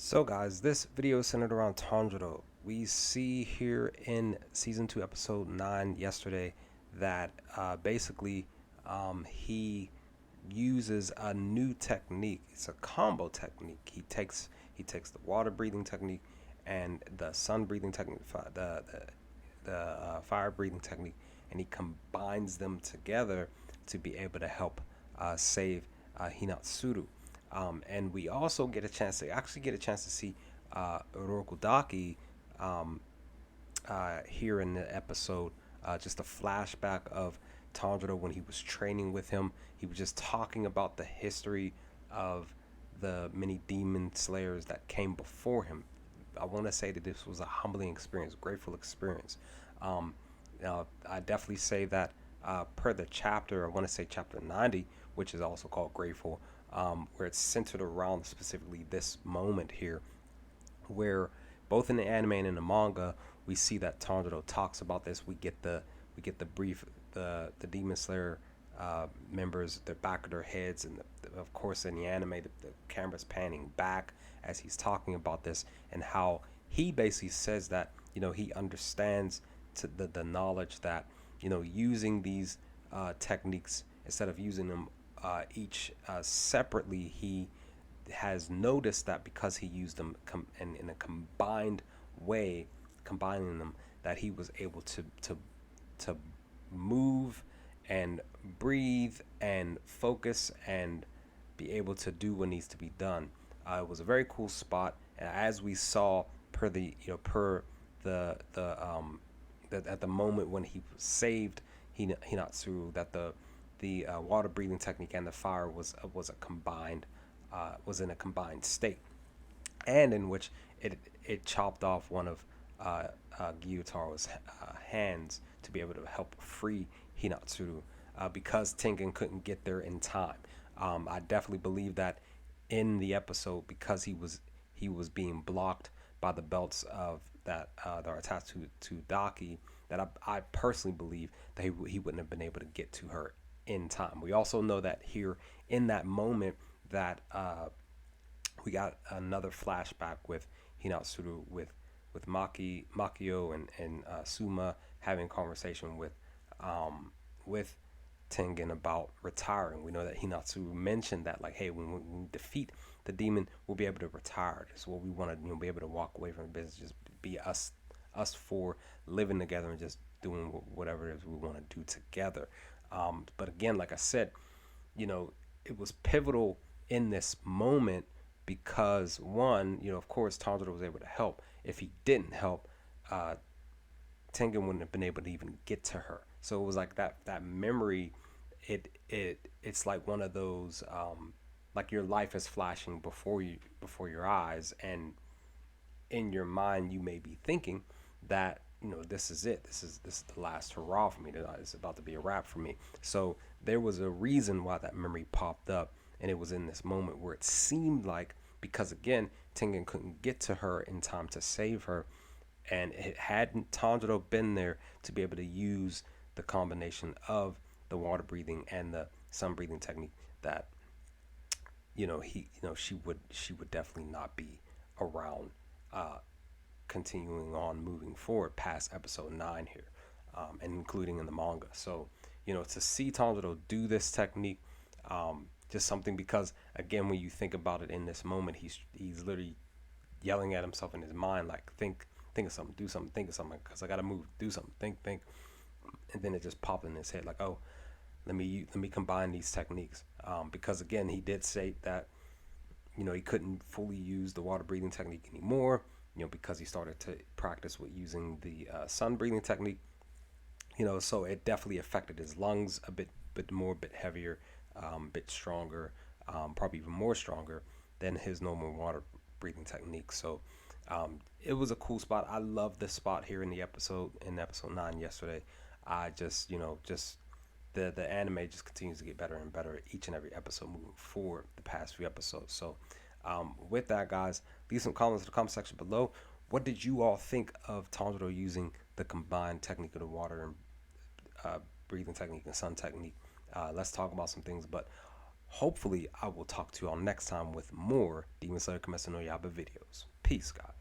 So guys, this video is centered around Tanjiro. We see here in season 2 episode 9 yesterday that basically he uses a new technique. It's a combo technique. He takes the water breathing technique and the sun breathing technique, the fire breathing technique, and he combines them together to be able to help save Hinatsuru. And we also get a chance to see Orokodaki um, here in the episode. Just a flashback of Tanjiro when he was training with him. He was just talking about the history of the many demon slayers that came before him. I want to say that this was a humbling experience, grateful experience. Um, I definitely say that per the chapter, I want to say chapter 90, which is also called Grateful, where it's centered around specifically this moment here, where both in the anime and in the manga, we see that Tanjiro talks about this. We get the brief, the Demon Slayer members, the back of their heads, and of course in the anime, the camera's panning back as he's talking about this, and how he basically says that he understands to the knowledge that using these techniques instead of using them each separately, he has noticed that because he used them in a combined way, combining them, that he was able to move and breathe and focus and be able to do what needs to be done. It was a very cool spot, and as we saw per the per that at the moment when he saved Hinatsuru, that the water breathing technique and the fire was a combined was in a combined state, and in which it chopped off one of Gyutaro's hands to be able to help free Hinatsuru because Tengen couldn't get there in time. I definitely believe that in the episode, because he was being blocked by the belts of that are attached to Daki, that I personally believe that he wouldn't have been able to get to her in time. We also know that here in that moment that we got another flashback with Hinatsuru with Makio and Suma having a conversation with Tengen about retiring. We know that Hinatsuru mentioned that, like, hey, when we defeat the demon, we'll be able to retire. That's what we want to, be able to walk away from the business, just be us four living together and just doing whatever it is we want to do together. But again, like I said, it was pivotal in this moment because one, of course, Tanjiro was able to help. If he didn't help, Tengen wouldn't have been able to even get to her. So it was like that memory. It's like one of those like your life is flashing before your eyes, and in your mind you may be thinking that this is it. This is the last hurrah for me. It's about to be a wrap for me. So there was a reason why that memory popped up, and it was in this moment where it seemed like, because again Tengen couldn't get to her in time to save her, and it hadn't Tanjiro been there to be able to use the combination of the water breathing and the sun breathing technique, that she would definitely not be around, continuing on moving forward past episode 9 here, and including in the manga. So to see Tanjiro do this technique, just something, because again when you think about it in this moment, he's literally yelling at himself in his mind, like, think of something, do something, think of something, because I gotta move, do something, think, and then it just popped in his head like, oh, let me combine these techniques, because again he did say that he couldn't fully use the water breathing technique anymore, because he started to practice with using the sun breathing technique, so it definitely affected his lungs a bit more, a bit heavier, bit stronger, probably even more stronger than his normal water breathing technique. So it was a cool spot. I love this spot here in episode 9 yesterday. I just the anime just continues to get better and better each and every episode moving forward, the past few episodes. So with that, guys, leave some comments in the comment section below. What did you all think of Tanjiro using the combined technique of the water and breathing technique and sun technique? Let's talk about some things, but Hopefully, I will talk to y'all next time with more Demon Slayer Kimetsu no Yaiba videos. Peace, guys.